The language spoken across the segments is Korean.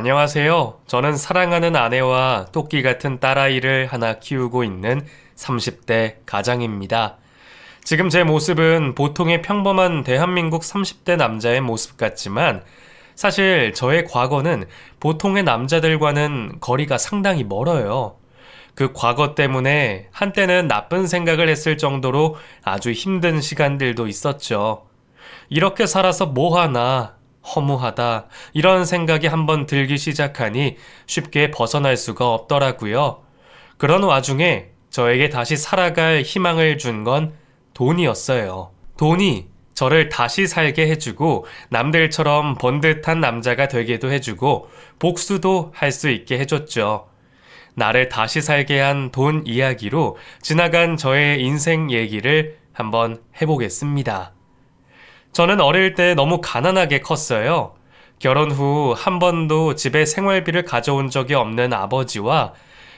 안녕하세요. 저는 사랑하는 아내와 토끼 같은 딸아이를 하나 키우고 있는 30대 가장입니다. 지금 제 모습은 보통의 평범한 대한민국 30대 남자의 모습 같지만 사실 저의 과거는 보통의 남자들과는 거리가 상당히 멀어요. 그 과거 때문에 한때는 나쁜 생각을 했을 정도로 아주 힘든 시간들도 있었죠. 이렇게 살아서 뭐하나, 허무하다, 이런 생각이 한번 들기 시작하니 쉽게 벗어날 수가 없더라고요. 그런 와중에 저에게 다시 살아갈 희망을 준 건 돈이었어요. 돈이 저를 다시 살게 해주고 남들처럼 번듯한 남자가 되게도 해주고 복수도 할 수 있게 해줬죠. 나를 다시 살게 한 돈 이야기로 지나간 저의 인생 얘기를 한번 해보겠습니다. 저는 어릴 때 너무 가난하게 컸어요. 결혼 후 한 번도 집에 생활비를 가져온 적이 없는 아버지와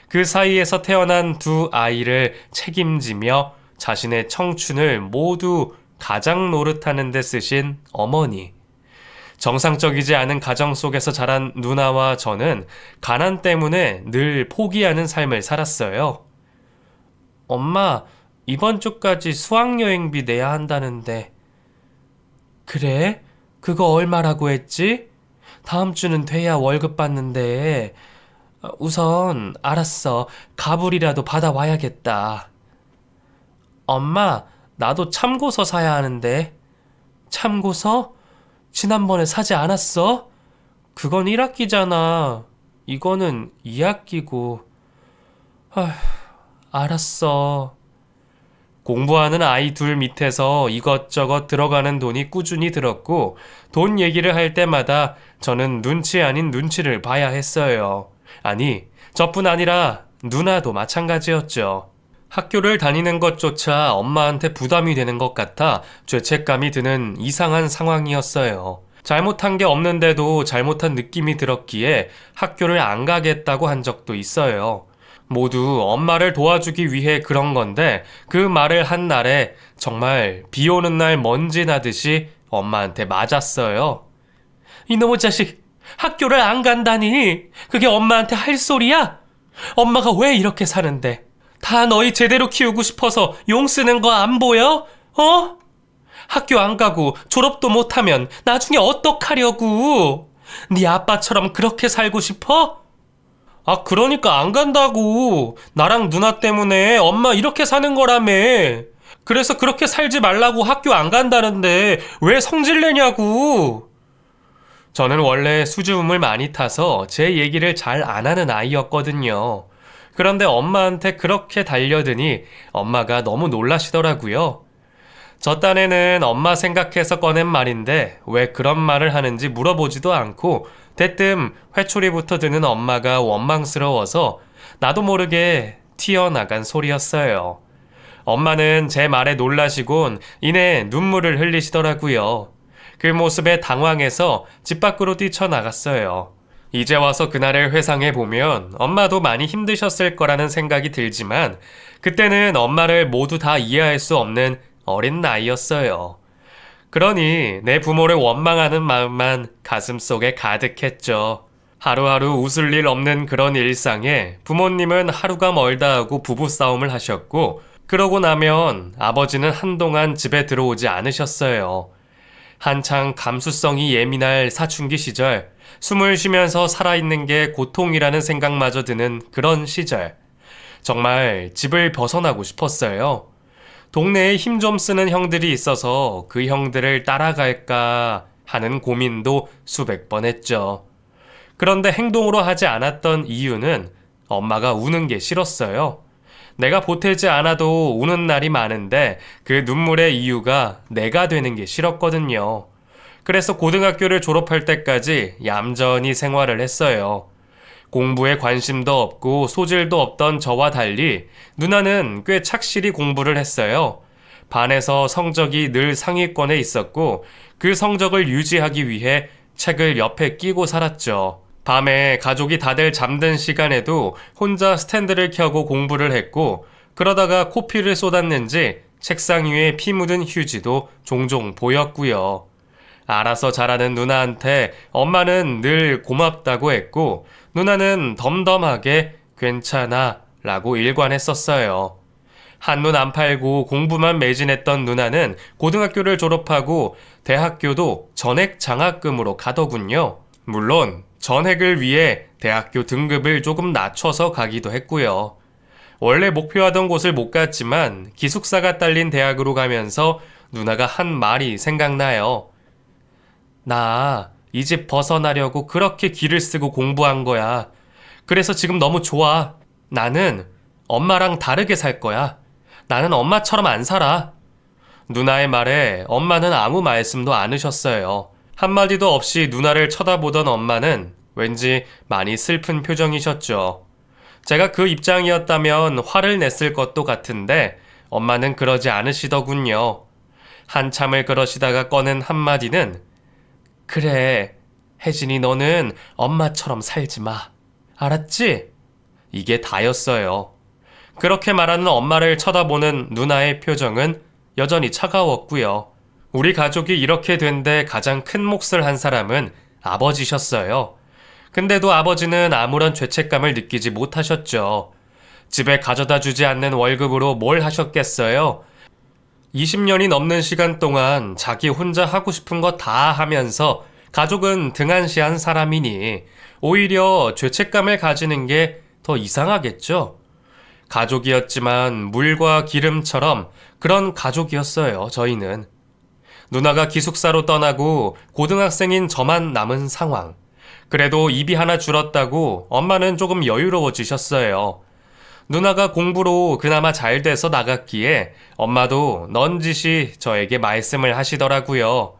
그 사이에서 태어난 두 아이를 책임지며 자신의 청춘을 모두 가장 노릇하는 데 쓰신 어머니. 정상적이지 않은 가정 속에서 자란 누나와 저는 가난 때문에 늘 포기하는 삶을 살았어요. 엄마, 이번 주까지 수학여행비 내야 한다는데. 그래? 그거 얼마라고 했지? 다음 주는 돼야 월급 받는데. 우선 알았어. 가불이라도 받아와야겠다. 엄마, 나도 참고서 사야 하는데. 참고서? 지난번에 사지 않았어? 그건 1학기잖아. 이거는 2학기고. 알았어. 공부하는 아이 둘 밑에서 이것저것 들어가는 돈이 꾸준히 들었고, 돈 얘기를 할 때마다 저는 눈치 아닌 눈치를 봐야 했어요. 아니, 저뿐 아니라 누나도 마찬가지였죠. 학교를 다니는 것조차 엄마한테 부담이 되는 것 같아 죄책감이 드는 이상한 상황이었어요. 잘못한 게 없는데도 잘못한 느낌이 들었기에 학교를 안 가겠다고 한 적도 있어요. 모두 엄마를 도와주기 위해 그런 건데 그 말을 한 날에 정말 비 오는 날 먼지 나듯이 엄마한테 맞았어요. 이놈의 자식, 학교를 안 간다니? 그게 엄마한테 할 소리야? 엄마가 왜 이렇게 사는데? 다 너희 제대로 키우고 싶어서 용 쓰는 거 안 보여? 어? 학교 안 가고 졸업도 못하면 나중에 어떡하려고? 네 아빠처럼 그렇게 살고 싶어? 그러니까 안 간다고. 나랑 누나 때문에 엄마 이렇게 사는 거라며. 그래서 그렇게 살지 말라고 학교 안 간다는데 왜 성질 내냐고. 저는 원래 수줍음을 많이 타서 제 얘기를 잘 안 하는 아이였거든요. 그런데 엄마한테 그렇게 달려드니 엄마가 너무 놀라시더라고요. 저 딴에는 엄마 생각해서 꺼낸 말인데 왜 그런 말을 하는지 물어보지도 않고 대뜸 회초리부터 드는 엄마가 원망스러워서 나도 모르게 튀어나간 소리였어요. 엄마는 제 말에 놀라시곤 이내 눈물을 흘리시더라고요. 그 모습에 당황해서 집 밖으로 뛰쳐나갔어요. 이제 와서 그날을 회상해보면 엄마도 많이 힘드셨을 거라는 생각이 들지만 그때는 엄마를 모두 다 이해할 수 없는 어린 나이였어요. 그러니 내 부모를 원망하는 마음만 가슴속에 가득했죠. 하루하루 웃을 일 없는 그런 일상에 부모님은 하루가 멀다 하고 부부싸움을 하셨고 그러고 나면 아버지는 한동안 집에 들어오지 않으셨어요. 한창 감수성이 예민할 사춘기 시절, 숨을 쉬면서 살아있는 게 고통이라는 생각마저 드는 그런 시절. 정말 집을 벗어나고 싶었어요. 동네에 힘 좀 쓰는 형들이 있어서 그 형들을 따라갈까 하는 고민도 수백 번 했죠. 그런데 행동으로 하지 않았던 이유는 엄마가 우는 게 싫었어요. 내가 보태지 않아도 우는 날이 많은데 그 눈물의 이유가 내가 되는 게 싫었거든요. 그래서 고등학교를 졸업할 때까지 얌전히 생활을 했어요. 공부에 관심도 없고 소질도 없던 저와 달리 누나는 꽤 착실히 공부를 했어요. 반에서 성적이 늘 상위권에 있었고 그 성적을 유지하기 위해 책을 옆에 끼고 살았죠. 밤에 가족이 다들 잠든 시간에도 혼자 스탠드를 켜고 공부를 했고 그러다가 코피를 쏟았는지 책상 위에 피 묻은 휴지도 종종 보였고요. 알아서 잘하는 누나한테 엄마는 늘 고맙다고 했고, 누나는 덤덤하게 괜찮아 라고 일관했었어요. 한눈 안 팔고 공부만 매진했던 누나는 고등학교를 졸업하고 대학교도 전액 장학금으로 가더군요. 물론 전액을 위해 대학교 등급을 조금 낮춰서 가기도 했고요. 원래 목표하던 곳을 못 갔지만 기숙사가 딸린 대학으로 가면서 누나가 한 말이 생각나요. 나 이 집 벗어나려고 그렇게 기를 쓰고 공부한 거야. 그래서 지금 너무 좋아. 나는 엄마랑 다르게 살 거야. 나는 엄마처럼 안 살아. 누나의 말에 엄마는 아무 말씀도 않으셨어요. 한마디도 없이 누나를 쳐다보던 엄마는 왠지 많이 슬픈 표정이셨죠. 제가 그 입장이었다면 화를 냈을 것도 같은데 엄마는 그러지 않으시더군요. 한참을 그러시다가 꺼낸 한마디는 그래, 혜진이 너는 엄마처럼 살지 마. 알았지? 이게 다였어요. 그렇게 말하는 엄마를 쳐다보는 누나의 표정은 여전히 차가웠고요. 우리 가족이 이렇게 된 데 가장 큰 몫을 한 사람은 아버지셨어요. 근데도 아버지는 아무런 죄책감을 느끼지 못하셨죠. 집에 가져다 주지 않는 월급으로 뭘 하셨겠어요? 20년이 넘는 시간 동안 자기 혼자 하고 싶은 거 다 하면서 가족은 등한시한 사람이니 오히려 죄책감을 가지는 게 더 이상하겠죠? 가족이었지만 물과 기름처럼 그런 가족이었어요, 저희는. 누나가 기숙사로 떠나고 고등학생인 저만 남은 상황. 그래도 입이 하나 줄었다고 엄마는 조금 여유로워지셨어요. 누나가 공부로 그나마 잘 돼서 나갔기에 엄마도 넌지시 저에게 말씀을 하시더라고요.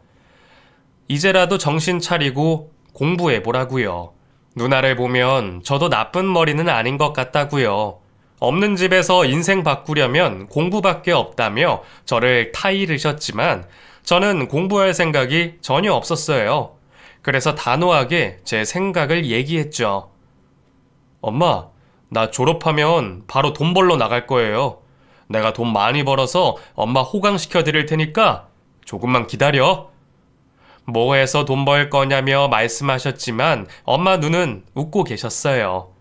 이제라도 정신 차리고 공부해보라고요. 누나를 보면 저도 나쁜 머리는 아닌 것 같다고요. 없는 집에서 인생 바꾸려면 공부밖에 없다며 저를 타이르셨지만 저는 공부할 생각이 전혀 없었어요. 그래서 단호하게 제 생각을 얘기했죠. 엄마, 나 졸업하면 바로 돈 벌러 나갈 거예요. 내가 돈 많이 벌어서 엄마 호강시켜 드릴 테니까 조금만 기다려. 뭐 해서 돈 벌 거냐며 말씀하셨지만 엄마 눈은 웃고 계셨어요.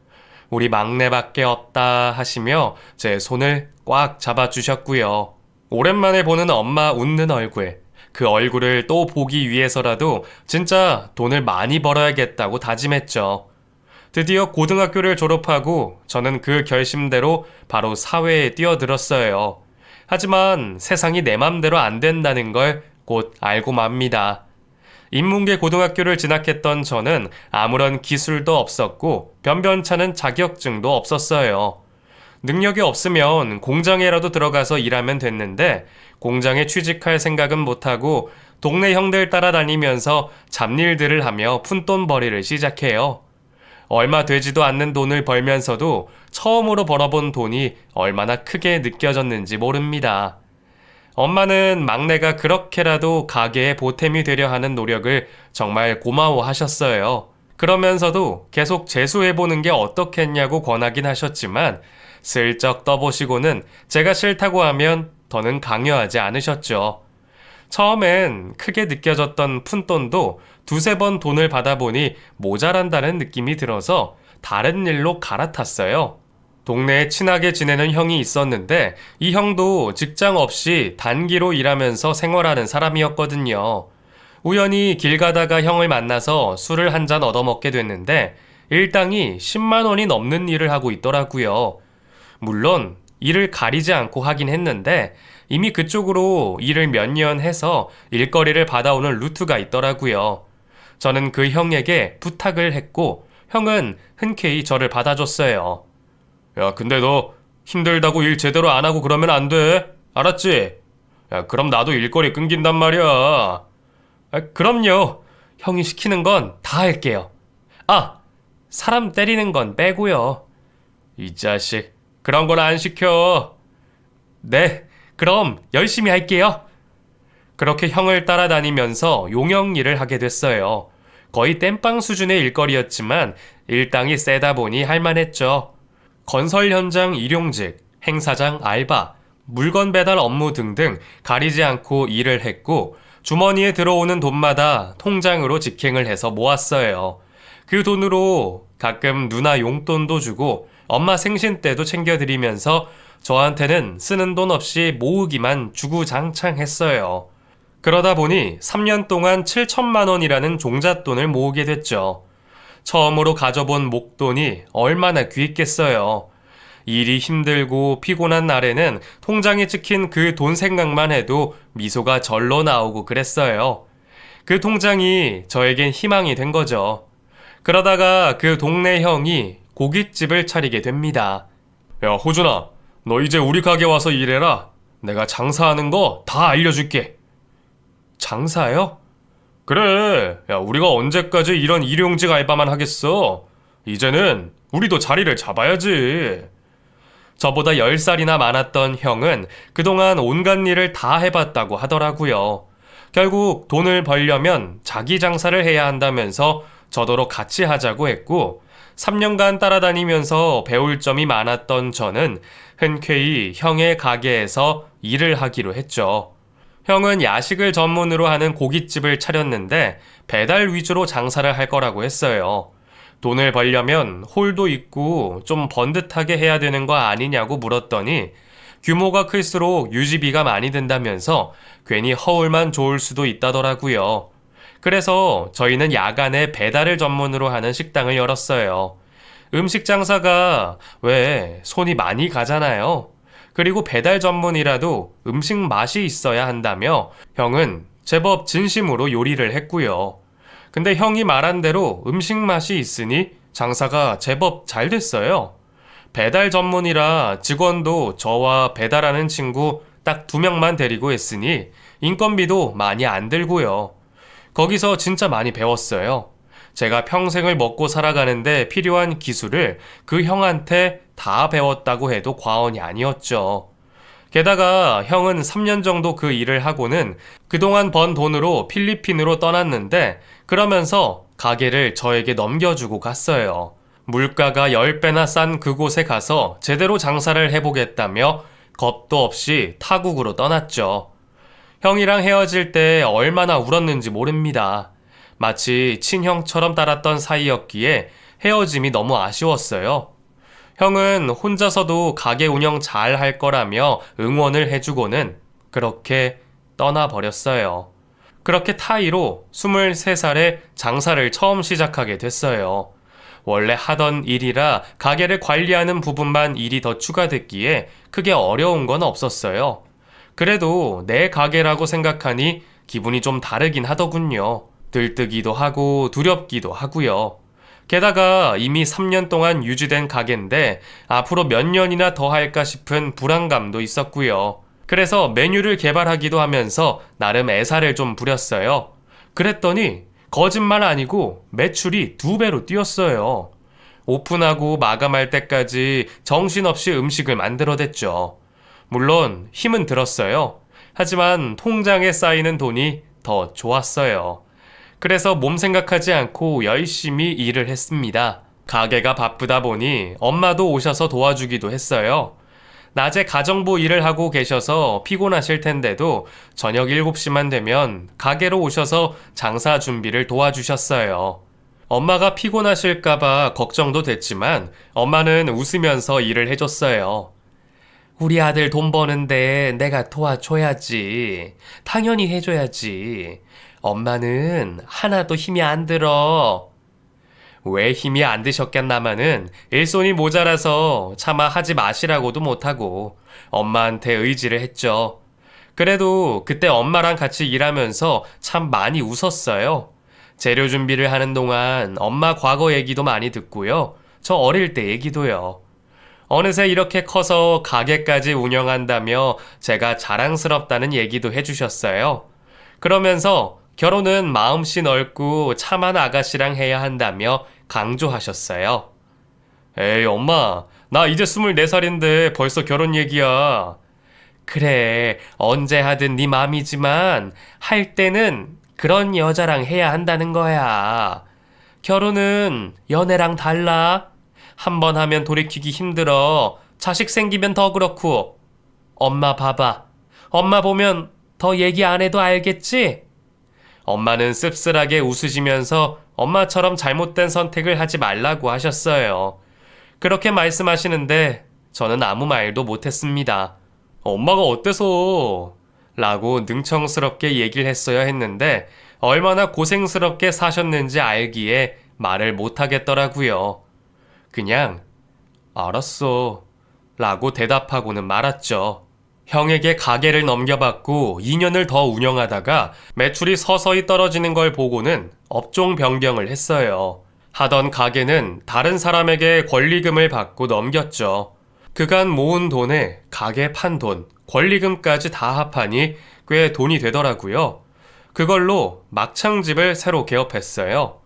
우리 막내밖에 없다 하시며 제 손을 꽉 잡아주셨고요. 오랜만에 보는 엄마 웃는 얼굴. 그 얼굴을 또 보기 위해서라도 진짜 돈을 많이 벌어야겠다고 다짐했죠. 드디어 고등학교를 졸업하고 저는 그 결심대로 바로 사회에 뛰어들었어요. 하지만 세상이 내 맘대로 안 된다는 걸 곧 알고 맙니다. 인문계 고등학교를 진학했던 저는 아무런 기술도 없었고 변변찮은 자격증도 없었어요. 능력이 없으면 공장에라도 들어가서 일하면 됐는데 공장에 취직할 생각은 못하고 동네 형들 따라다니면서 잡일들을 하며 푼돈벌이를 시작해요. 얼마 되지도 않는 돈을 벌면서도 처음으로 벌어본 돈이 얼마나 크게 느껴졌는지 모릅니다. 엄마는 막내가 그렇게라도 가게에 보탬이 되려 하는 노력을 정말 고마워하셨어요. 그러면서도 계속 재수해보는 게 어떻겠냐고 권하긴 하셨지만 슬쩍 떠보시고는 제가 싫다고 하면 더는 강요하지 않으셨죠. 처음엔 크게 느껴졌던 푼돈도 두세 번 돈을 받아보니 모자란다는 느낌이 들어서 다른 일로 갈아탔어요. 동네에 친하게 지내는 형이 있었는데 이 형도 직장 없이 단기로 일하면서 생활하는 사람이었거든요. 우연히 길 가다가 형을 만나서 술을 한 잔 얻어먹게 됐는데 일당이 10만 원이 넘는 일을 하고 있더라고요. 물론 일을 가리지 않고 하긴 했는데 이미 그쪽으로 일을 몇 년 해서 일거리를 받아오는 루트가 있더라고요. 저는 그 형에게 부탁을 했고 형은 흔쾌히 저를 받아줬어요. 야, 근데 너 힘들다고 일 제대로 안 하고 그러면 안 돼. 알았지? 야, 그럼 나도 일거리 끊긴단 말이야. 그럼요. 형이 시키는 건 다 할게요. 아, 사람 때리는 건 빼고요. 이 자식, 그런 건 안 시켜. 네, 그럼 열심히 할게요. 그렇게 형을 따라다니면서 용역 일을 하게 됐어요. 거의 땜빵 수준의 일거리였지만 일당이 세다 보니 할만했죠. 건설 현장 일용직, 행사장 알바, 물건 배달 업무 등등 가리지 않고 일을 했고 주머니에 들어오는 돈마다 통장으로 직행을 해서 모았어요. 그 돈으로 가끔 누나 용돈도 주고 엄마 생신 때도 챙겨드리면서 저한테는 쓰는 돈 없이 모으기만 주구장창했어요. 그러다 보니 3년 동안 7천만 원이라는 종잣돈을 모으게 됐죠. 처음으로 가져본 목돈이 얼마나 귀했겠어요. 일이 힘들고 피곤한 날에는 통장에 찍힌 그 돈 생각만 해도 미소가 절로 나오고 그랬어요. 그 통장이 저에겐 희망이 된 거죠. 그러다가 그 동네 형이 고깃집을 차리게 됩니다. 야, 호준아, 너 이제 우리 가게 와서 일해라. 내가 장사하는 거 다 알려줄게. 장사요? 그래. 야, 우리가 언제까지 이런 일용직 알바만 하겠어? 이제는 우리도 자리를 잡아야지. 저보다 10살이나 많았던 형은 그동안 온갖 일을 다 해봤다고 하더라고요. 결국 돈을 벌려면 자기 장사를 해야 한다면서 저더러 같이 하자고 했고 3년간 따라다니면서 배울 점이 많았던 저는 흔쾌히 형의 가게에서 일을 하기로 했죠. 형은 야식을 전문으로 하는 고깃집을 차렸는데 배달 위주로 장사를 할 거라고 했어요. 돈을 벌려면 홀도 있고 좀 번듯하게 해야 되는 거 아니냐고 물었더니 규모가 클수록 유지비가 많이 든다면서 괜히 허울만 좋을 수도 있다더라고요. 그래서 저희는 야간에 배달을 전문으로 하는 식당을 열었어요. 음식 장사가 왜 손이 많이 가잖아요. 그리고 배달 전문이라도 음식 맛이 있어야 한다며 형은 제법 진심으로 요리를 했고요. 근데 형이 말한 대로 음식 맛이 있으니 장사가 제법 잘 됐어요. 배달 전문이라 직원도 저와 배달하는 친구 딱 2명만 데리고 했으니 인건비도 많이 안 들고요. 거기서 진짜 많이 배웠어요. 제가 평생을 먹고 살아가는데 필요한 기술을 그 형한테 다 배웠다고 해도 과언이 아니었죠. 게다가 형은 3년 정도 그 일을 하고는 그동안 번 돈으로 필리핀으로 떠났는데 그러면서 가게를 저에게 넘겨주고 갔어요. 물가가 10배나 싼 그곳에 가서 제대로 장사를 해보겠다며 겁도 없이 타국으로 떠났죠. 형이랑 헤어질 때 얼마나 울었는지 모릅니다. 마치 친형처럼 따랐던 사이였기에 헤어짐이 너무 아쉬웠어요. 형은 혼자서도 가게 운영 잘 할 거라며 응원을 해주고는 그렇게 떠나버렸어요. 그렇게 타이로 23살에 장사를 처음 시작하게 됐어요. 원래 하던 일이라 가게를 관리하는 부분만 일이 더 추가됐기에 크게 어려운 건 없었어요. 그래도 내 가게라고 생각하니 기분이 좀 다르긴 하더군요. 들뜨기도 하고 두렵기도 하고요. 게다가 이미 3년 동안 유지된 가게인데 앞으로 몇 년이나 더 할까 싶은 불안감도 있었고요. 그래서 메뉴를 개발하기도 하면서 나름 애사를 좀 부렸어요. 그랬더니 거짓말 아니고 매출이 2배로 뛰었어요. 오픈하고 마감할 때까지 정신없이 음식을 만들어댔죠. 물론 힘은 들었어요. 하지만 통장에 쌓이는 돈이 더 좋았어요. 그래서 몸 생각하지 않고 열심히 일을 했습니다. 가게가 바쁘다 보니 엄마도 오셔서 도와주기도 했어요. 낮에 가정부 일을 하고 계셔서 피곤하실 텐데도 저녁 7시만 되면 가게로 오셔서 장사 준비를 도와주셨어요. 엄마가 피곤하실까봐 걱정도 됐지만 엄마는 웃으면서 일을 해줬어요. 우리 아들 돈 버는데 내가 도와줘야지. 당연히 해줘야지. 엄마는 하나도 힘이 안 들어. 왜 힘이 안 드셨겠나마는 일손이 모자라서 차마 하지 마시라고도 못하고 엄마한테 의지를 했죠. 그래도 그때 엄마랑 같이 일하면서 참 많이 웃었어요. 재료 준비를 하는 동안 엄마 과거 얘기도 많이 듣고요. 저 어릴 때 얘기도요. 어느새 이렇게 커서 가게까지 운영한다며 제가 자랑스럽다는 얘기도 해주셨어요. 그러면서 결혼은 마음씨 넓고 참한 아가씨랑 해야 한다며 강조하셨어요. 에이 엄마, 나 이제 24살인데 벌써 결혼 얘기야. 그래, 언제 하든 네 맘이지만 할 때는 그런 여자랑 해야 한다는 거야. 결혼은 연애랑 달라. 한 번 하면 돌이키기 힘들어. 자식 생기면 더 그렇고. 엄마 봐봐. 엄마 보면 더 얘기 안 해도 알겠지? 엄마는 씁쓸하게 웃으시면서 엄마처럼 잘못된 선택을 하지 말라고 하셨어요. 그렇게 말씀하시는데 저는 아무 말도 못했습니다. 엄마가 어때서? 라고 능청스럽게 얘기를 했어야 했는데 얼마나 고생스럽게 사셨는지 알기에 말을 못하겠더라고요. 그냥 알았어 라고 대답하고는 말았죠. 형에게 가게를 넘겨받고 2년을 더 운영하다가 매출이 서서히 떨어지는 걸 보고는 업종 변경을 했어요. 하던 가게는 다른 사람에게 권리금을 받고 넘겼죠. 그간 모은 돈에 가게 판 돈, 권리금까지 다 합하니 꽤 돈이 되더라고요. 그걸로 막창집을 새로 개업했어요.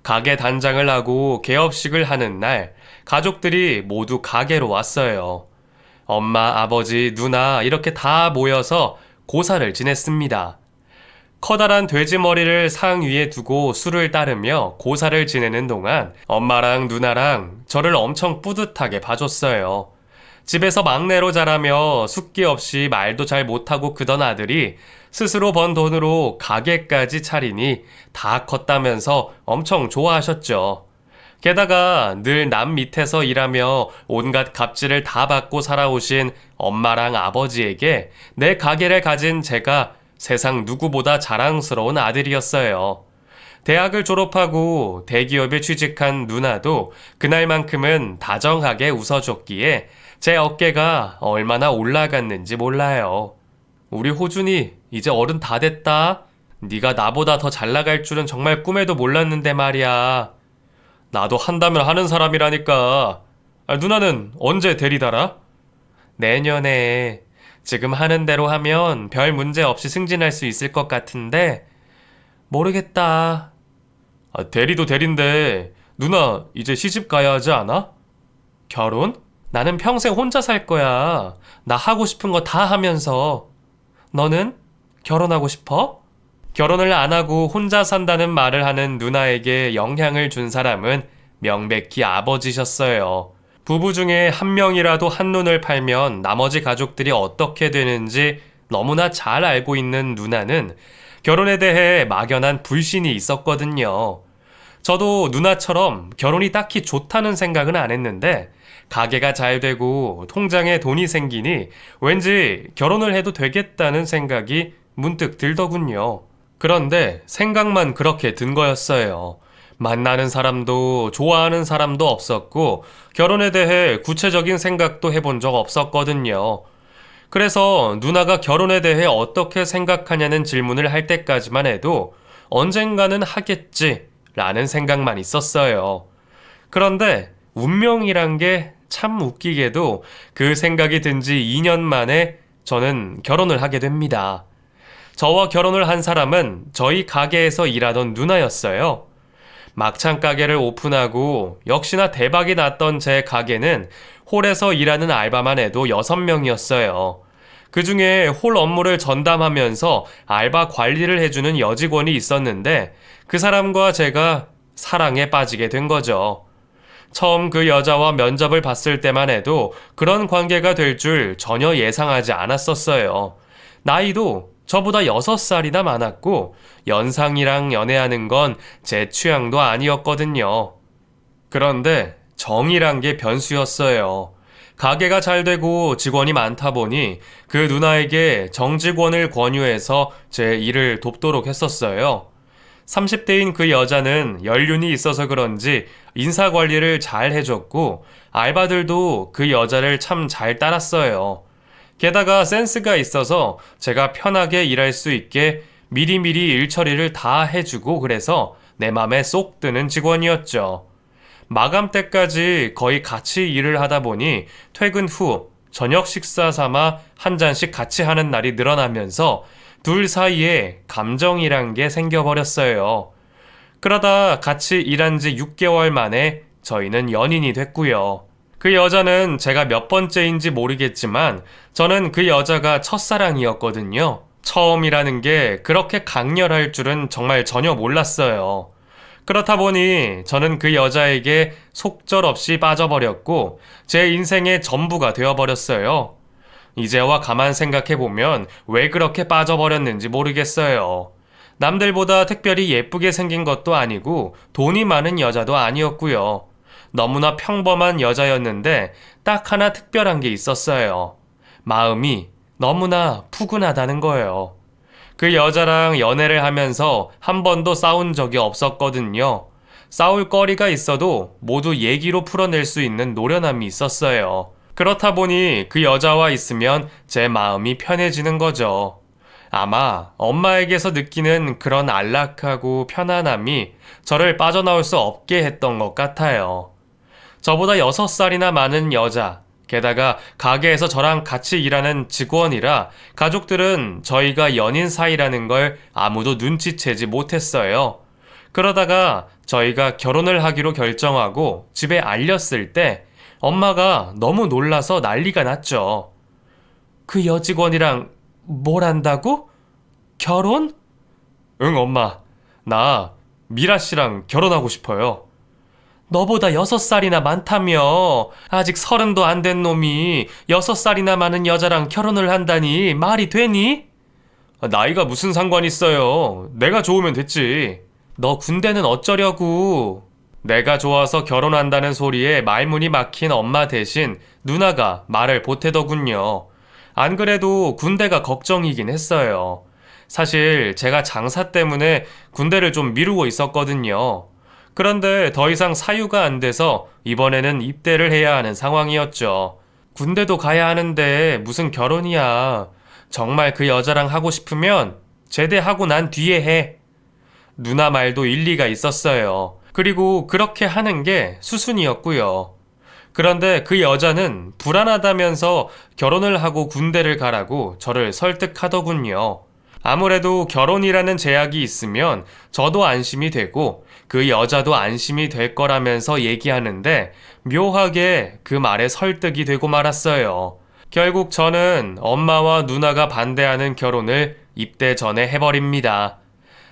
가게 단장을 하고 개업식을 하는 날 가족들이 모두 가게로 왔어요. 엄마, 아버지, 누나 이렇게 다 모여서 고사를 지냈습니다. 커다란 돼지 머리를 상 위에 두고 술을 따르며 고사를 지내는 동안 엄마랑 누나랑 저를 엄청 뿌듯하게 봐줬어요. 집에서 막내로 자라며 숫기 없이 말도 잘 못하고 크던 아들이 스스로 번 돈으로 가게까지 차리니 다 컸다면서 엄청 좋아하셨죠. 게다가 늘 남 밑에서 일하며 온갖 갑질을 다 받고 살아오신 엄마랑 아버지에게 내 가게를 가진 제가 세상 누구보다 자랑스러운 아들이었어요. 대학을 졸업하고 대기업에 취직한 누나도 그날만큼은 다정하게 웃어줬기에 제 어깨가 얼마나 올라갔는지 몰라요. 우리 호준이 이제 어른 다 됐다. 네가 나보다 더 잘 나갈 줄은 정말 꿈에도 몰랐는데 말이야. 나도 한다면 하는 사람이라니까. 누나는 언제 대리 달아? 내년에. 지금 하는 대로 하면 별 문제 없이 승진할 수 있을 것 같은데 모르겠다. 대리도 대리인데 누나 이제 시집 가야 하지 않아? 결혼? 나는 평생 혼자 살 거야. 나 하고 싶은 거 다 하면서. 너는? 결혼하고 싶어? 결혼을 안 하고 혼자 산다는 말을 하는 누나에게 영향을 준 사람은 명백히 아버지셨어요. 부부 중에 한 명이라도 한눈을 팔면 나머지 가족들이 어떻게 되는지 너무나 잘 알고 있는 누나는 결혼에 대해 막연한 불신이 있었거든요. 저도 누나처럼 결혼이 딱히 좋다는 생각은 안 했는데 가게가 잘 되고 통장에 돈이 생기니 왠지 결혼을 해도 되겠다는 생각이 문득 들더군요. 그런데 생각만 그렇게 든 거였어요. 만나는 사람도 좋아하는 사람도 없었고 결혼에 대해 구체적인 생각도 해본 적 없었거든요. 그래서 누나가 결혼에 대해 어떻게 생각하냐는 질문을 할 때까지만 해도 언젠가는 하겠지 라는 생각만 있었어요. 그런데 운명이란 게 참 웃기게도 그 생각이 든 지 2년 만에 저는 결혼을 하게 됩니다. 저와 결혼을 한 사람은 저희 가게에서 일하던 누나였어요. 막창 가게를 오픈하고 역시나 대박이 났던 제 가게는 홀에서 일하는 알바만 해도 6명이었어요. 그 중에 홀 업무를 전담하면서 알바 관리를 해주는 여직원이 있었는데 그 사람과 제가 사랑에 빠지게 된 거죠. 처음 그 여자와 면접을 봤을 때만 해도 그런 관계가 될 줄 전혀 예상하지 않았었어요. 나이도 저보다 6살이나 많았고 연상이랑 연애하는 건 제 취향도 아니었거든요. 그런데 정이란 게 변수였어요. 가게가 잘 되고 직원이 많다 보니 그 누나에게 정직원을 권유해서 제 일을 돕도록 했었어요. 30대인 그 여자는 연륜이 있어서 그런지 인사 관리를 잘 해줬고 알바들도 그 여자를 참 잘 따랐어요. 게다가 센스가 있어서 제가 편하게 일할 수 있게 미리미리 일 처리를 다 해주고 그래서 내 맘에 쏙 드는 직원이었죠. 마감 때까지 거의 같이 일을 하다 보니 퇴근 후 저녁 식사 삼아 한 잔씩 같이 하는 날이 늘어나면서 둘 사이에 감정이란 게 생겨버렸어요. 그러다 같이 일한 지 6개월 만에 저희는 연인이 됐고요. 그 여자는 제가 몇 번째인지 모르겠지만 저는 그 여자가 첫사랑이었거든요. 처음이라는 게 그렇게 강렬할 줄은 정말 전혀 몰랐어요. 그렇다 보니 저는 그 여자에게 속절없이 빠져버렸고 제 인생의 전부가 되어버렸어요. 이제와 가만 생각해보면 왜 그렇게 빠져버렸는지 모르겠어요. 남들보다 특별히 예쁘게 생긴 것도 아니고 돈이 많은 여자도 아니었고요. 너무나 평범한 여자였는데 딱 하나 특별한 게 있었어요. 마음이 너무나 푸근하다는 거예요. 그 여자랑 연애를 하면서 한 번도 싸운 적이 없었거든요. 싸울 거리가 있어도 모두 얘기로 풀어낼 수 있는 노련함이 있었어요. 그렇다 보니 그 여자와 있으면 제 마음이 편해지는 거죠. 아마 엄마에게서 느끼는 그런 안락하고 편안함이 저를 빠져나올 수 없게 했던 것 같아요. 저보다 6살이나 많은 여자, 게다가 가게에서 저랑 같이 일하는 직원이라 가족들은 저희가 연인 사이라는 걸 아무도 눈치채지 못했어요. 그러다가 저희가 결혼을 하기로 결정하고 집에 알렸을 때 엄마가 너무 놀라서 난리가 났죠. 그 여직원이랑 뭘 한다고? 결혼? 응, 엄마. 나 미라 씨랑 결혼하고 싶어요. 너보다 6살이나 많다며. 아직 30도 안 된 놈이 6살이나 많은 여자랑 결혼을 한다니 말이 되니? 나이가 무슨 상관 있어요. 내가 좋으면 됐지. 너 군대는 어쩌려고. 내가 좋아서 결혼한다는 소리에 말문이 막힌 엄마 대신 누나가 말을 보태더군요. 안 그래도 군대가 걱정이긴 했어요. 사실 제가 장사 때문에 군대를 좀 미루고 있었거든요. 그런데 더 이상 사유가 안 돼서 이번에는 입대를 해야 하는 상황이었죠. 군대도 가야 하는데 무슨 결혼이야. 정말 그 여자랑 하고 싶으면 제대하고 난 뒤에 해. 누나 말도 일리가 있었어요. 그리고 그렇게 하는 게 수순이었고요. 그런데 그 여자는 불안하다면서 결혼을 하고 군대를 가라고 저를 설득하더군요. 아무래도 결혼이라는 제약이 있으면 저도 안심이 되고 그 여자도 안심이 될 거라면서 얘기하는데 묘하게 그 말에 설득이 되고 말았어요. 결국 저는 엄마와 누나가 반대하는 결혼을 입대 전에 해버립니다.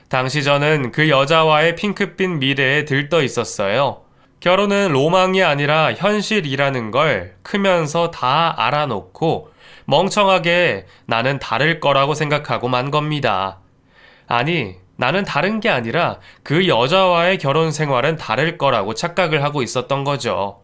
당시 저는 그 여자와의 핑크빛 미래에 들떠 있었어요. 결혼은 로망이 아니라 현실이라는 걸 크면서 다 알아놓고 멍청하게 나는 다를 거라고 생각하고 만 겁니다. 아니, 나는 다른 게 아니라 그 여자와의 결혼 생활은 다를 거라고 착각을 하고 있었던 거죠.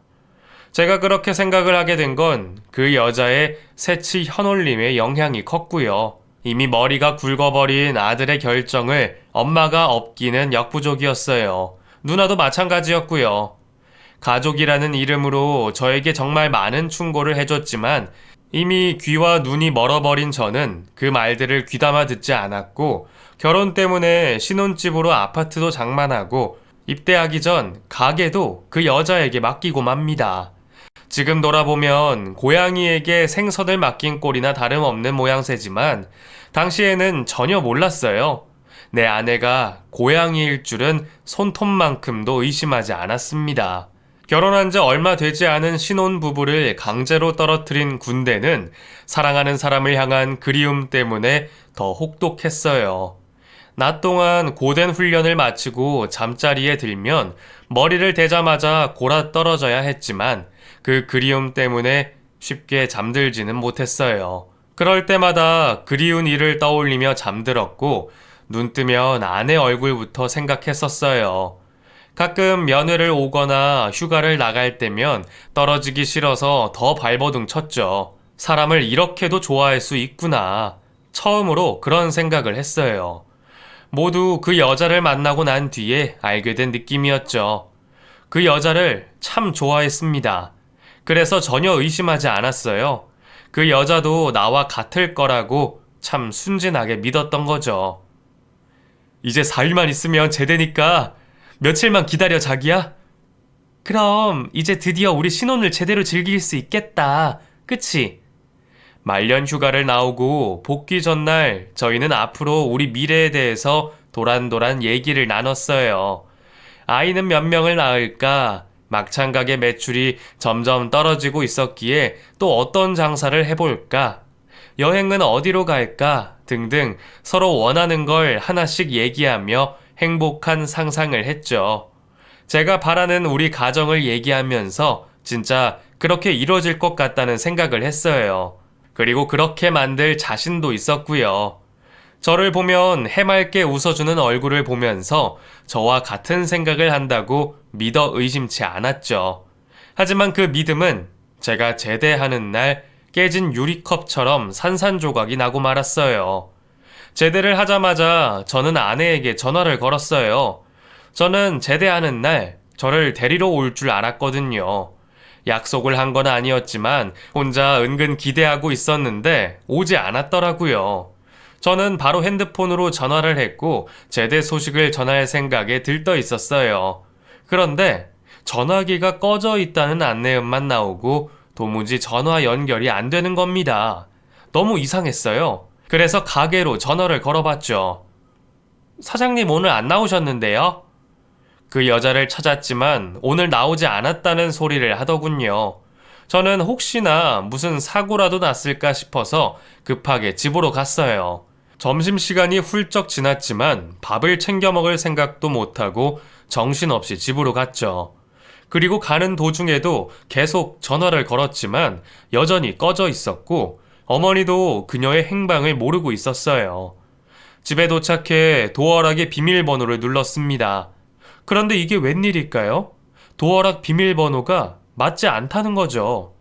제가 그렇게 생각을 하게 된 건 그 여자의 새치 현올림의 영향이 컸고요. 이미 머리가 굵어버린 아들의 결정을 엄마가 업기는 역부족이었어요. 누나도 마찬가지였고요. 가족이라는 이름으로 저에게 정말 많은 충고를 해줬지만 이미 귀와 눈이 멀어버린 저는 그 말들을 귀담아 듣지 않았고 결혼 때문에 신혼집으로 아파트도 장만하고 입대하기 전 가게도 그 여자에게 맡기고 맙니다. 지금 돌아보면 고양이에게 생선을 맡긴 꼴이나 다름없는 모양새지만 당시에는 전혀 몰랐어요. 내 아내가 고양이일 줄은 손톱만큼도 의심하지 않았습니다. 결혼한 지 얼마 되지 않은 신혼부부를 강제로 떨어뜨린 군대는 사랑하는 사람을 향한 그리움 때문에 더 혹독했어요. 낮 동안 고된 훈련을 마치고 잠자리에 들면 머리를 대자마자 골아 떨어져야 했지만 그 그리움 때문에 쉽게 잠들지는 못했어요. 그럴 때마다 그리운 일을 떠올리며 잠들었고 눈 뜨면 아내 얼굴부터 생각했었어요. 가끔 면회를 오거나 휴가를 나갈 때면 떨어지기 싫어서 더 발버둥 쳤죠. 사람을 이렇게도 좋아할 수 있구나. 처음으로 그런 생각을 했어요. 모두 그 여자를 만나고 난 뒤에 알게 된 느낌이었죠. 그 여자를 참 좋아했습니다. 그래서 전혀 의심하지 않았어요. 그 여자도 나와 같을 거라고 참 순진하게 믿었던 거죠. 이제 4일만 있으면 제대니까 며칠만 기다려, 자기야. 그럼 이제 드디어 우리 신혼을 제대로 즐길 수 있겠다. 그치? 말년 휴가를 나오고 복귀 전날 저희는 앞으로 우리 미래에 대해서 도란도란 얘기를 나눴어요. 아이는 몇 명을 낳을까? 막창 가게 매출이 점점 떨어지고 있었기에 또 어떤 장사를 해볼까? 여행은 어디로 갈까? 등등 서로 원하는 걸 하나씩 얘기하며 행복한 상상을 했죠. 제가 바라는 우리 가정을 얘기하면서 진짜 그렇게 이루어질 것 같다는 생각을 했어요. 그리고 그렇게 만들 자신도 있었고요. 저를 보면 해맑게 웃어주는 얼굴을 보면서 저와 같은 생각을 한다고 믿어 의심치 않았죠. 하지만 그 믿음은 제가 제대하는 날 깨진 유리컵처럼 산산조각이 나고 말았어요. 제대를 하자마자 저는 아내에게 전화를 걸었어요. 저는 제대하는 날 저를 데리러 올 줄 알았거든요. 약속을 한 건 아니었지만 혼자 은근 기대하고 있었는데 오지 않았더라고요. 저는 바로 핸드폰으로 전화를 했고 제대 소식을 전할 생각에 들떠 있었어요. 그런데 전화기가 꺼져 있다는 안내음만 나오고 도무지 전화 연결이 안 되는 겁니다. 너무 이상했어요. 그래서 가게로 전화를 걸어봤죠. 사장님 오늘 안 나오셨는데요? 그 여자를 찾았지만 오늘 나오지 않았다는 소리를 하더군요. 저는 혹시나 무슨 사고라도 났을까 싶어서 급하게 집으로 갔어요. 점심시간이 훌쩍 지났지만 밥을 챙겨 먹을 생각도 못하고 정신없이 집으로 갔죠. 그리고 가는 도중에도 계속 전화를 걸었지만 여전히 꺼져 있었고 어머니도 그녀의 행방을 모르고 있었어요. 집에 도착해 도어락의 비밀번호를 눌렀습니다. 그런데 이게 웬일일까요? 도어락 비밀번호가 맞지 않다는 거죠.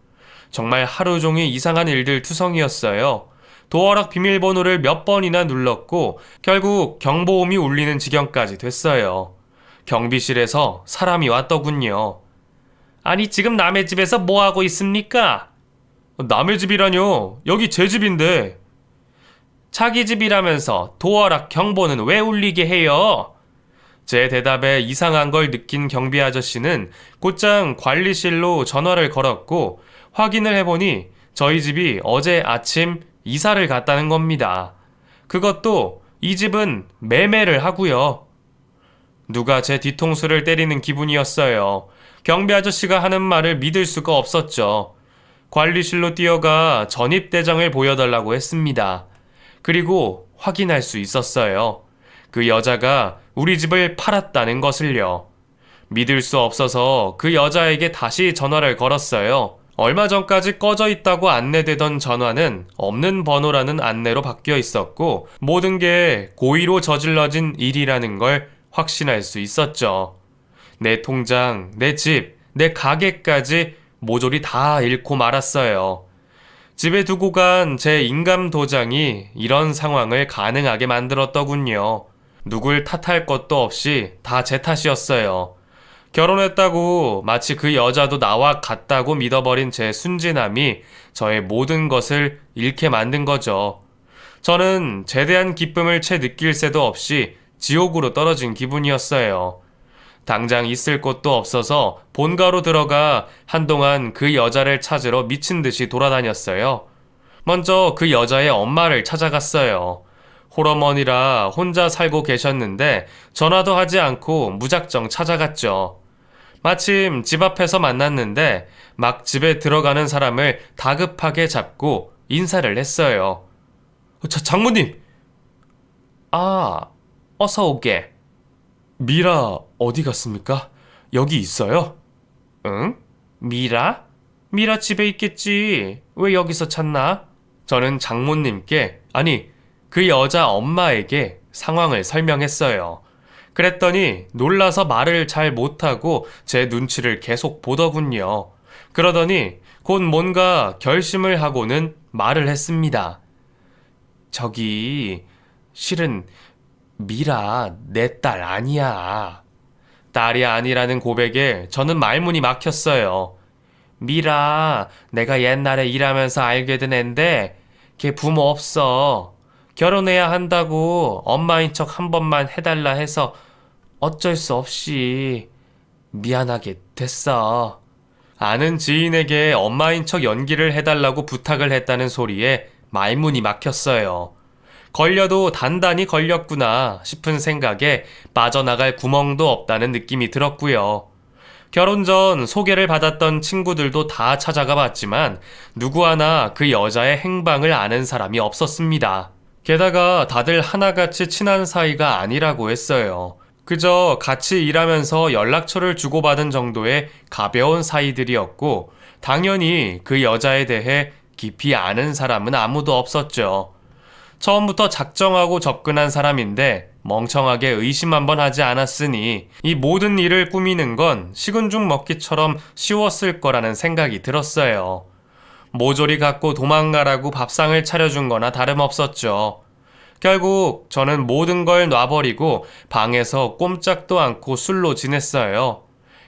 정말 하루 종일 이상한 일들 투성이었어요. 도어락 비밀번호를 몇 번이나 눌렀고 결국 경보음이 울리는 지경까지 됐어요. 경비실에서 사람이 왔더군요. 아니 지금 남의 집에서 뭐 하고 있습니까? 남의 집이라뇨? 여기 제 집인데. 자기 집이라면서 도어락 경보는 왜 울리게 해요? 제 대답에 이상한 걸 느낀 경비 아저씨는 곧장 관리실로 전화를 걸었고 확인을 해보니 저희 집이 어제 아침 이사를 갔다는 겁니다. 그것도 이 집은 매매를 하고요. 누가 제 뒤통수를 때리는 기분이었어요. 경비 아저씨가 하는 말을 믿을 수가 없었죠. 관리실로 뛰어가 전입대장을 보여달라고 했습니다. 그리고 확인할 수 있었어요. 그 여자가 우리 집을 팔았다는 것을요. 믿을 수 없어서 그 여자에게 다시 전화를 걸었어요. 얼마 전까지 꺼져 있다고 안내되던 전화는 없는 번호라는 안내로 바뀌어 있었고 모든 게 고의로 저질러진 일이라는 걸 확신할 수 있었죠. 내 통장, 내 집, 내 가게까지 모조리 다 잃고 말았어요. 집에 두고 간 제 인감 도장이 이런 상황을 가능하게 만들었더군요. 누굴 탓할 것도 없이 다 제 탓이었어요. 결혼했다고 마치 그 여자도 나와 같다고 믿어버린 제 순진함이 저의 모든 것을 잃게 만든 거죠. 저는 제대한 기쁨을 채 느낄 새도 없이 지옥으로 떨어진 기분이었어요. 당장 있을 곳도 없어서 본가로 들어가 한동안 그 여자를 찾으러 미친 듯이 돌아다녔어요. 먼저 그 여자의 엄마를 찾아갔어요. 홀어머니라 혼자 살고 계셨는데 전화도 하지 않고 무작정 찾아갔죠. 마침 집 앞에서 만났는데 막 집에 들어가는 사람을 다급하게 잡고 인사를 했어요. 장모님! 어서 오게. 미라 어디 갔습니까? 여기 있어요? 응? 미라? 미라 집에 있겠지. 왜 여기서 찾나? 저는 장모님께, 아니, 그 여자 엄마에게 상황을 설명했어요. 그랬더니 놀라서 말을 잘 못하고 제 눈치를 계속 보더군요. 그러더니 곧 뭔가 결심을 하고는 말을 했습니다. 저기, 실은 미라 내 딸 아니야. 딸이 아니라는 고백에 저는 말문이 막혔어요. 미라, 내가 옛날에 일하면서 알게 된 앤데 걔 부모 없어. 결혼해야 한다고 엄마인 척 한 번만 해달라 해서 어쩔 수 없이 미안하게 됐어. 아는 지인에게 엄마인 척 연기를 해달라고 부탁을 했다는 소리에 말문이 막혔어요. 걸려도 단단히 걸렸구나 싶은 생각에 빠져나갈 구멍도 없다는 느낌이 들었고요. 결혼 전 소개를 받았던 친구들도 다 찾아가 봤지만 누구 하나 그 여자의 행방을 아는 사람이 없었습니다. 게다가 다들 하나같이 친한 사이가 아니라고 했어요. 그저 같이 일하면서 연락처를 주고받은 정도의 가벼운 사이들이었고 당연히 그 여자에 대해 깊이 아는 사람은 아무도 없었죠. 처음부터 작정하고 접근한 사람인데 멍청하게 의심 한번 하지 않았으니 이 모든 일을 꾸미는 건 식은 죽 먹기처럼 쉬웠을 거라는 생각이 들었어요. 모조리 갖고 도망가라고 밥상을 차려준 거나 다름없었죠. 결국 저는 모든 걸 놔버리고 방에서 꼼짝도 않고 술로 지냈어요.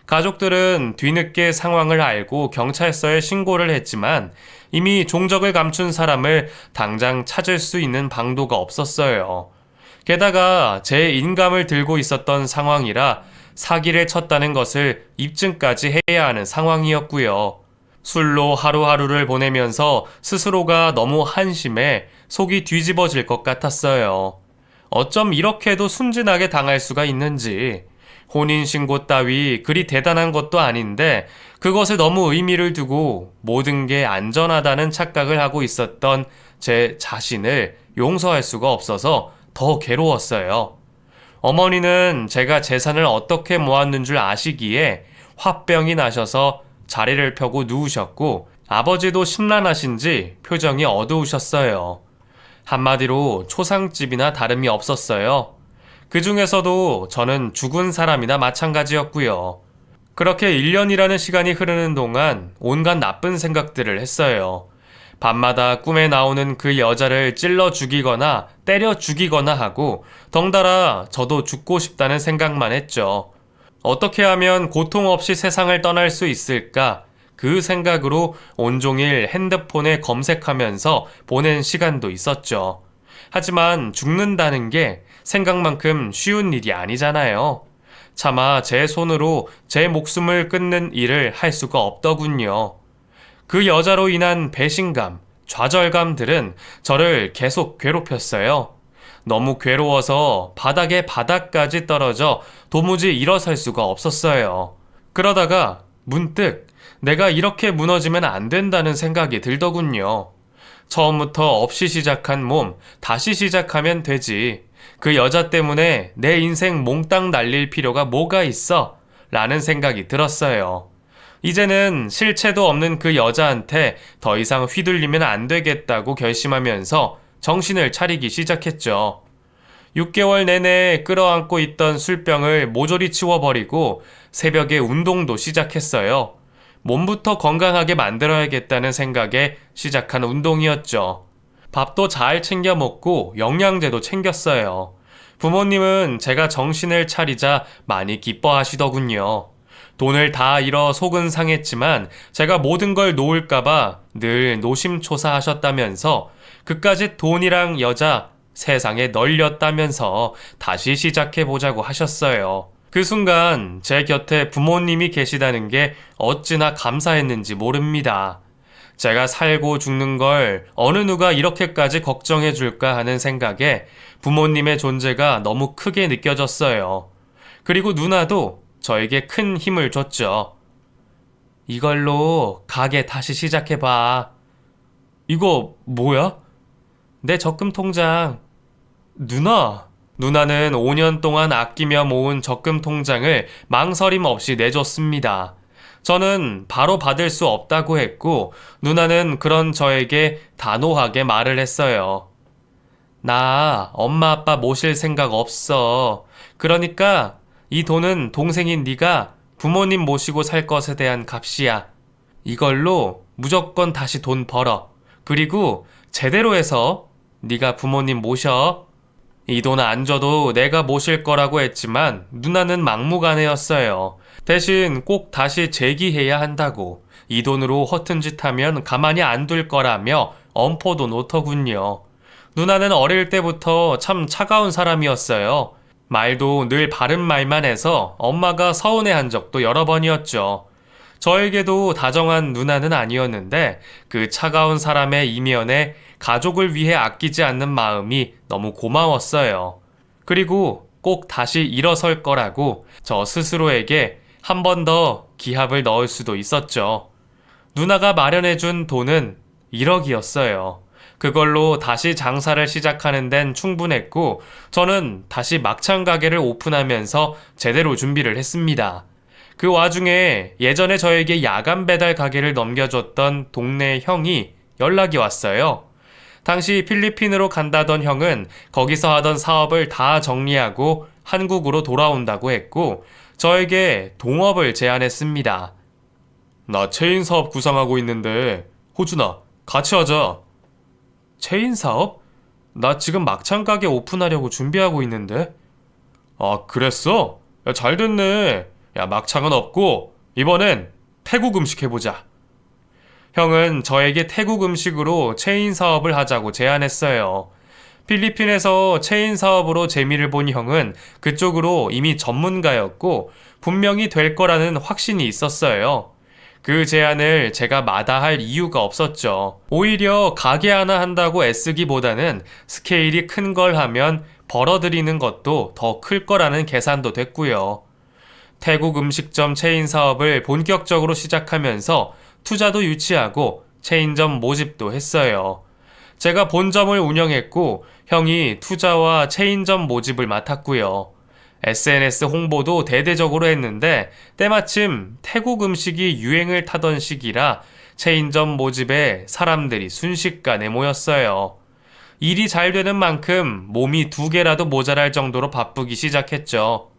가족들은 뒤늦게 상황을 알고 경찰서에 신고를 했지만 이미 종적을 감춘 사람을 당장 찾을 수 있는 방도가 없었어요. 게다가 제 인감을 들고 있었던 상황이라 사기를 쳤다는 것을 입증까지 해야 하는 상황이었고요. 술로 하루하루를 보내면서 스스로가 너무 한심해 속이 뒤집어질 것 같았어요. 어쩜 이렇게도 순진하게 당할 수가 있는지. 혼인신고 따위 그리 대단한 것도 아닌데 그것에 너무 의미를 두고 모든 게 안전하다는 착각을 하고 있었던 제 자신을 용서할 수가 없어서 더 괴로웠어요. 어머니는 제가 재산을 어떻게 모았는 줄 아시기에 화병이 나셔서 자리를 펴고 누우셨고 아버지도 심란하신지 표정이 어두우셨어요. 한마디로 초상집이나 다름이 없었어요. 그 중에서도 저는 죽은 사람이나 마찬가지였고요. 그렇게 1년이라는 시간이 흐르는 동안 온갖 나쁜 생각들을 했어요. 밤마다 꿈에 나오는 그 여자를 찔러 죽이거나 때려 죽이거나 하고 덩달아 저도 죽고 싶다는 생각만 했죠. 어떻게 하면 고통 없이 세상을 떠날 수 있을까? 그 생각으로 온종일 핸드폰에 검색하면서 보낸 시간도 있었죠. 하지만 죽는다는 게 생각만큼 쉬운 일이 아니잖아요. 차마 제 손으로 제 목숨을 끊는 일을 할 수가 없더군요. 그 여자로 인한 배신감, 좌절감들은 저를 계속 괴롭혔어요. 너무 괴로워서 바닥에 바닥까지 떨어져 도무지 일어설 수가 없었어요. 그러다가 문득 내가 이렇게 무너지면 안 된다는 생각이 들더군요. 처음부터 없이 시작한 몸, 다시 시작하면 되지. 그 여자 때문에 내 인생 몽땅 날릴 필요가 뭐가 있어? 라는 생각이 들었어요. 이제는 실체도 없는 그 여자한테 더 이상 휘둘리면 안 되겠다고 결심하면서 정신을 차리기 시작했죠. 6개월 내내 끌어안고 있던 술병을 모조리 치워버리고 새벽에 운동도 시작했어요. 몸부터 건강하게 만들어야겠다는 생각에 시작한 운동이었죠. 밥도 잘 챙겨 먹고 영양제도 챙겼어요. 부모님은 제가 정신을 차리자 많이 기뻐하시더군요. 돈을 다 잃어 속은 상했지만 제가 모든 걸 놓을까봐 늘 노심초사하셨다면서 그까짓 돈이랑 여자 세상에 널렸다면서 다시 시작해보자고 하셨어요. 그 순간 제 곁에 부모님이 계시다는 게 어찌나 감사했는지 모릅니다. 제가 살고 죽는 걸 어느 누가 이렇게까지 걱정해 줄까 하는 생각에 부모님의 존재가 너무 크게 느껴졌어요. 그리고 누나도 저에게 큰 힘을 줬죠. 이걸로 가게 다시 시작해봐. 이거 뭐야? 내 적금 통장. 누나는 5년 동안 아끼며 모은 적금 통장을 망설임 없이 내줬습니다. 저는 바로 받을 수 없다고 했고 누나는 그런 저에게 단호하게 말을 했어요. 나 엄마 아빠 모실 생각 없어. 그러니까 이 돈은 동생인 네가 부모님 모시고 살 것에 대한 값이야. 이걸로 무조건 다시 돈 벌어. 그리고 제대로 해서 네가 부모님 모셔. 이 돈 안 줘도 내가 모실 거라고 했지만 누나는 막무가내였어요. 대신 꼭 다시 재기해야 한다고. 이 돈으로 허튼 짓 하면 가만히 안 둘 거라며 엄포도 놓더군요. 누나는 어릴 때부터 참 차가운 사람이었어요. 말도 늘 바른 말만 해서 엄마가 서운해한 적도 여러 번이었죠. 저에게도 다정한 누나는 아니었는데 그 차가운 사람의 이면에 가족을 위해 아끼지 않는 마음이 너무 고마웠어요. 그리고 꼭 다시 일어설 거라고 저 스스로에게 한 번 더 기합을 넣을 수도 있었죠. 누나가 마련해준 돈은 1억이었어요. 그걸로 다시 장사를 시작하는 데는 충분했고 저는 다시 막창 가게를 오픈하면서 제대로 준비를 했습니다. 그 와중에 예전에 저에게 야간 배달 가게를 넘겨줬던 동네 형이 연락이 왔어요. 당시 필리핀으로 간다던 형은 거기서 하던 사업을 다 정리하고 한국으로 돌아온다고 했고 저에게 동업을 제안했습니다. 나 체인 사업 구상하고 있는데 호준아 같이 하자. 체인 사업? 나 지금 막창 가게 오픈하려고 준비하고 있는데. 아 그랬어? 야, 잘 됐네. 야 막창은 없고 이번엔 태국 음식 해보자. 형은 저에게 태국 음식으로 체인 사업을 하자고 제안했어요. 필리핀에서 체인 사업으로 재미를 본 형은 그쪽으로 이미 전문가였고 분명히 될 거라는 확신이 있었어요. 그 제안을 제가 마다할 이유가 없었죠. 오히려 가게 하나 한다고 애쓰기보다는 스케일이 큰 걸 하면 벌어들이는 것도 더 클 거라는 계산도 됐고요. 태국 음식점 체인 사업을 본격적으로 시작하면서 투자도 유치하고 체인점 모집도 했어요. 제가 본점을 운영했고 형이 투자와 체인점 모집을 맡았고요. SNS 홍보도 대대적으로 했는데 때마침 태국 음식이 유행을 타던 시기라 체인점 모집에 사람들이 순식간에 모였어요. 일이 잘 되는 만큼 몸이 2개라도 모자랄 정도로 바쁘기 시작했죠.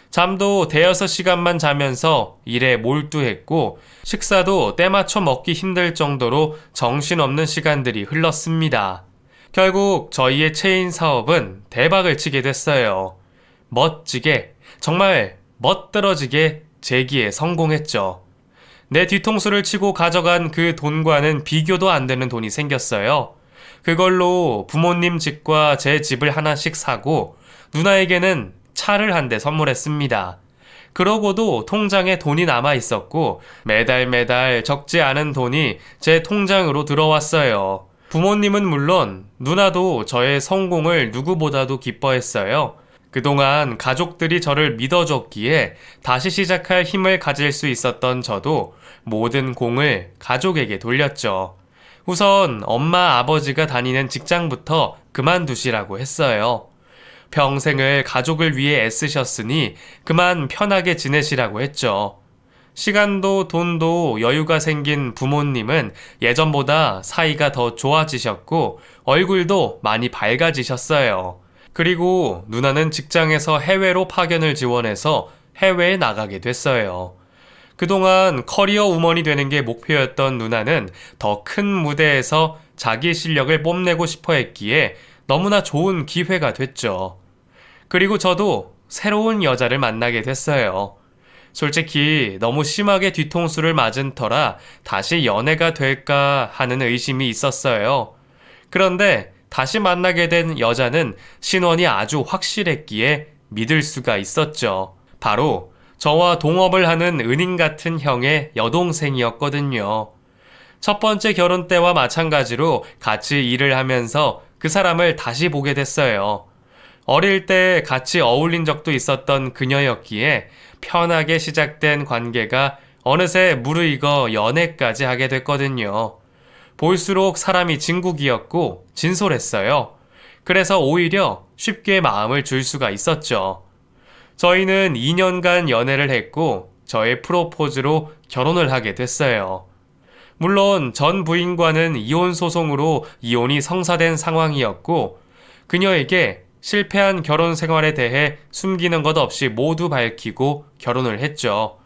잠도 대여섯 시간만 자면서 일에 몰두했고 식사도 때맞춰 먹기 힘들 정도로 정신없는 시간들이 흘렀습니다. 결국 저희의 체인 사업은 대박을 치게 됐어요. 멋지게, 정말 멋들어지게 재기에 성공했죠. 내 뒤통수를 치고 가져간 그 돈과는 비교도 안 되는 돈이 생겼어요. 그걸로 부모님 집과 제 집을 하나씩 사고 누나에게는 차를 한 대 선물했습니다. 그러고도 통장에 돈이 남아 있었고 매달 적지 않은 돈이 제 통장으로 들어왔어요. 부모님은 물론 누나도 저의 성공을 누구보다도 기뻐했어요. 그동안 가족들이 저를 믿어줬기에 다시 시작할 힘을 가질 수 있었던 저도 모든 공을 가족에게 돌렸죠. 우선 엄마 아버지가 다니는 직장부터 그만두시라고 했어요. 평생을 가족을 위해 애쓰셨으니 그만 편하게 지내시라고 했죠. 시간도 돈도 여유가 생긴 부모님은 예전보다 사이가 더 좋아지셨고 얼굴도 많이 밝아지셨어요. 그리고 누나는 직장에서 해외로 파견을 지원해서 해외에 나가게 됐어요. 그동안 커리어 우먼이 되는 게 목표였던 누나는 더 큰 무대에서 자기 실력을 뽐내고 싶어 했기에 너무나 좋은 기회가 됐죠. 그리고 저도 새로운 여자를 만나게 됐어요. 솔직히 너무 심하게 뒤통수를 맞은 터라 다시 연애가 될까 하는 의심이 있었어요. 그런데 다시 만나게 된 여자는 신원이 아주 확실했기에 믿을 수가 있었죠. 바로 저와 동업을 하는 은인 같은 형의 여동생이었거든요. 첫 번째 결혼 때와 마찬가지로 같이 일을 하면서 그 사람을 다시 보게 됐어요. 어릴 때 같이 어울린 적도 있었던 그녀였기에 편하게 시작된 관계가 어느새 무르익어 연애까지 하게 됐거든요. 볼수록 사람이 진국이었고 진솔했어요. 그래서 오히려 쉽게 마음을 줄 수가 있었죠. 저희는 2년간 연애를 했고 저의 프로포즈로 결혼을 하게 됐어요. 물론 전 부인과는 이혼 소송으로 이혼이 성사된 상황이었고 그녀에게 실패한 결혼 생활에 대해 숨기는 것 없이 모두 밝히고 결혼을 했죠.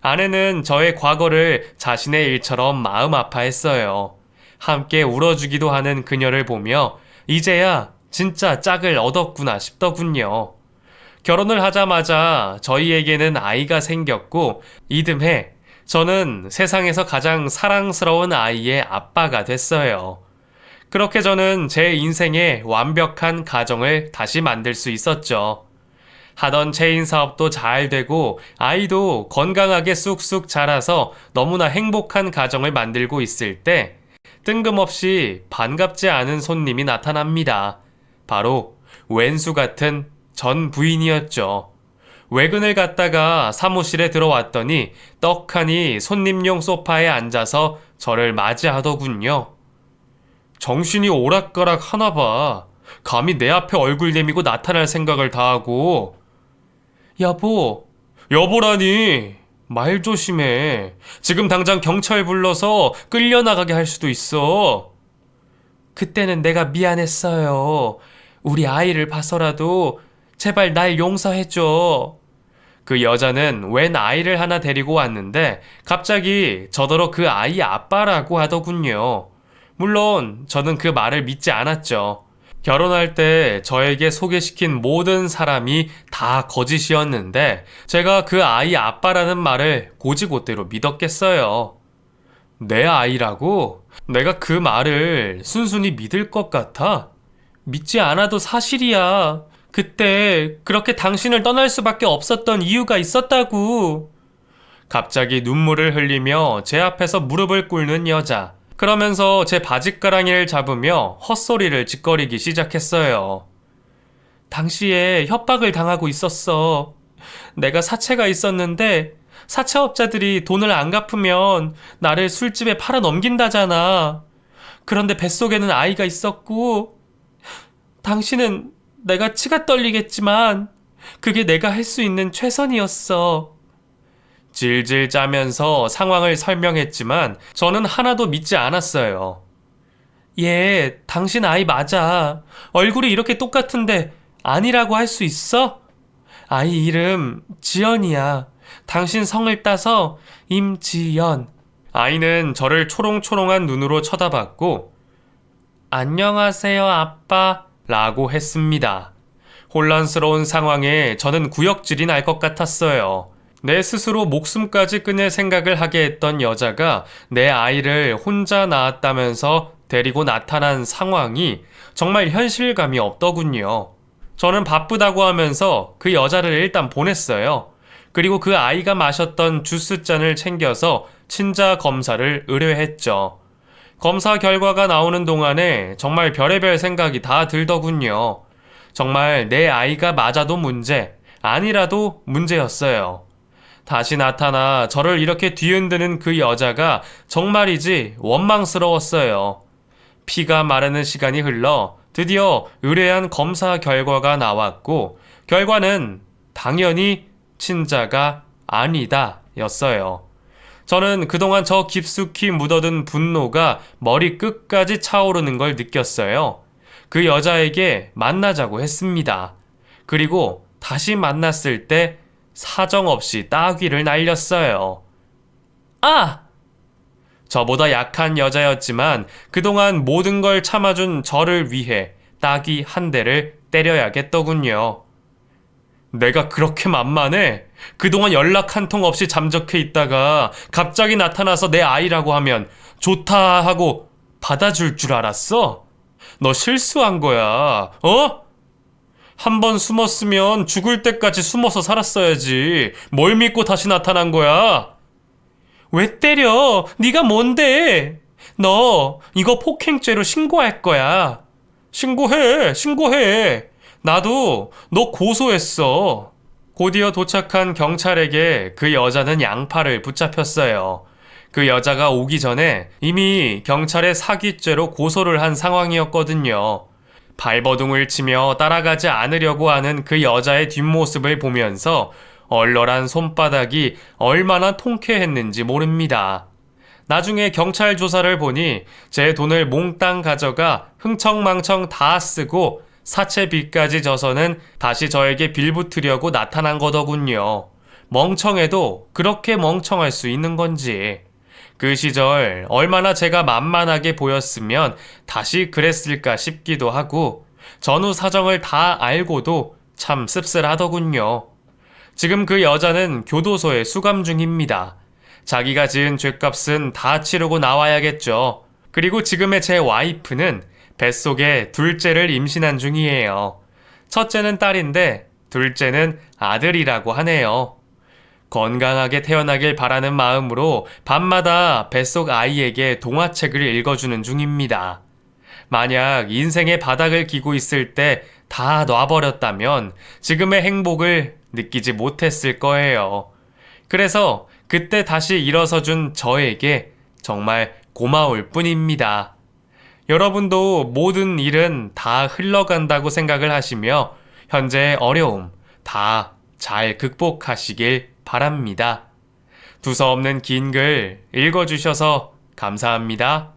아내는 저의 과거를 자신의 일처럼 마음 아파했어요. 함께 울어주기도 하는 그녀를 보며 이제야 진짜 짝을 얻었구나 싶더군요. 결혼을 하자마자 저희에게는 아이가 생겼고 이듬해 저는 세상에서 가장 사랑스러운 아이의 아빠가 됐어요. 그렇게 저는 제 인생의 완벽한 가정을 다시 만들 수 있었죠. 하던 체인 사업도 잘 되고 아이도 건강하게 쑥쑥 자라서 너무나 행복한 가정을 만들고 있을 때 뜬금없이 반갑지 않은 손님이 나타납니다. 바로 왼수 같은 전 부인이었죠. 외근을 갔다가 사무실에 들어왔더니 떡하니 손님용 소파에 앉아서 저를 맞이하더군요. 정신이 오락가락 하나 봐. 감히 내 앞에 얼굴 내미고 나타날 생각을 다하고. 여보라니. 말 조심해. 지금 당장 경찰 불러서 끌려나가게 할 수도 있어. 그때는 내가 미안했어요. 우리 아이를 봐서라도 제발 날 용서해줘. 그 여자는 웬 아이를 하나 데리고 왔는데 갑자기 저더러 그 아이 아빠라고 하더군요. 물론 저는 그 말을 믿지 않았죠. 결혼할 때 저에게 소개시킨 모든 사람이 다 거짓이었는데 제가 그 아이 아빠라는 말을 곧이곧대로 믿었겠어요. 내 아이라고? 내가 그 말을 순순히 믿을 것 같아? 믿지 않아도 사실이야. 그때 그렇게 당신을 떠날 수밖에 없었던 이유가 있었다고. 갑자기 눈물을 흘리며 제 앞에서 무릎을 꿇는 여자. 그러면서 제 바짓가랑이를 잡으며 헛소리를 짓거리기 시작했어요. 당시에 협박을 당하고 있었어. 내가 사채가 있었는데 사채업자들이 돈을 안 갚으면 나를 술집에 팔아 넘긴다잖아. 그런데 뱃속에는 아이가 있었고 당신은 내가 치가 떨리겠지만 그게 내가 할 수 있는 최선이었어. 질질 짜면서 상황을 설명했지만 저는 하나도 믿지 않았어요. 얘, 당신 아이 맞아. 얼굴이 이렇게 똑같은데 아니라고 할 수 있어? 아이 이름 지연이야. 당신 성을 따서 임지연. 아이는 저를 초롱초롱한 눈으로 쳐다봤고 안녕하세요 아빠 라고 했습니다. 혼란스러운 상황에 저는 구역질이 날 것 같았어요. 내 스스로 목숨까지 끊을 생각을 하게 했던 여자가 내 아이를 혼자 낳았다면서 데리고 나타난 상황이 정말 현실감이 없더군요. 저는 바쁘다고 하면서 그 여자를 일단 보냈어요. 그리고 그 아이가 마셨던 주스잔을 챙겨서 친자 검사를 의뢰했죠. 검사 결과가 나오는 동안에 정말 별의별 생각이 다 들더군요. 정말 내 아이가 맞아도 문제, 아니라도 문제였어요. 다시 나타나 저를 이렇게 뒤흔드는 그 여자가 정말이지 원망스러웠어요. 피가 마르는 시간이 흘러 드디어 의뢰한 검사 결과가 나왔고 결과는 당연히 친자가 아니다 였어요. 저는 그동안 저 깊숙이 묻어둔 분노가 머리 끝까지 차오르는 걸 느꼈어요. 그 여자에게 만나자고 했습니다. 그리고 다시 만났을 때 사정없이 따귀를 날렸어요. 아! 저보다 약한 여자였지만 그동안 모든 걸 참아준 저를 위해 따귀 한 대를 때려야겠더군요. 내가 그렇게 만만해? 그동안 연락 한 통 없이 잠적해 있다가 갑자기 나타나서 내 아이라고 하면 좋다 하고 받아줄 줄 알았어? 너 실수한 거야, 어? 한 번 숨었으면 죽을 때까지 숨어서 살았어야지. 뭘 믿고 다시 나타난 거야? 왜 때려? 네가 뭔데? 너 이거 폭행죄로 신고할 거야. 신고해. 나도 너 고소했어. 곧이어 도착한 경찰에게 그 여자는 양팔을 붙잡혔어요. 그 여자가 오기 전에 이미 경찰에 사기죄로 고소를 한 상황이었거든요. 발버둥을 치며 따라가지 않으려고 하는 그 여자의 뒷모습을 보면서 얼얼한 손바닥이 얼마나 통쾌했는지 모릅니다. 나중에 경찰 조사를 보니 제 돈을 몽땅 가져가 흥청망청 다 쓰고 사채빚까지 져서는 다시 저에게 빌붙으려고 나타난 거더군요. 멍청해도 그렇게 멍청할 수 있는 건지. 그 시절 얼마나 제가 만만하게 보였으면 다시 그랬을까 싶기도 하고 전후 사정을 다 알고도 참 씁쓸하더군요. 지금 그 여자는 교도소에 수감 중입니다. 자기가 지은 죄값은 다 치르고 나와야겠죠. 그리고 지금의 제 와이프는 뱃속에 둘째를 임신한 중이에요. 첫째는 딸인데 둘째는 아들이라고 하네요. 건강하게 태어나길 바라는 마음으로 밤마다 뱃속 아이에게 동화책을 읽어주는 중입니다. 만약 인생의 바닥을 기고 있을 때 다 놔버렸다면 지금의 행복을 느끼지 못했을 거예요. 그래서 그때 다시 일어서준 저에게 정말 고마울 뿐입니다. 여러분도 모든 일은 다 흘러간다고 생각을 하시며 현재의 어려움 다 잘 극복하시길 바랍니다. 두서없는 긴 글 읽어주셔서 감사합니다.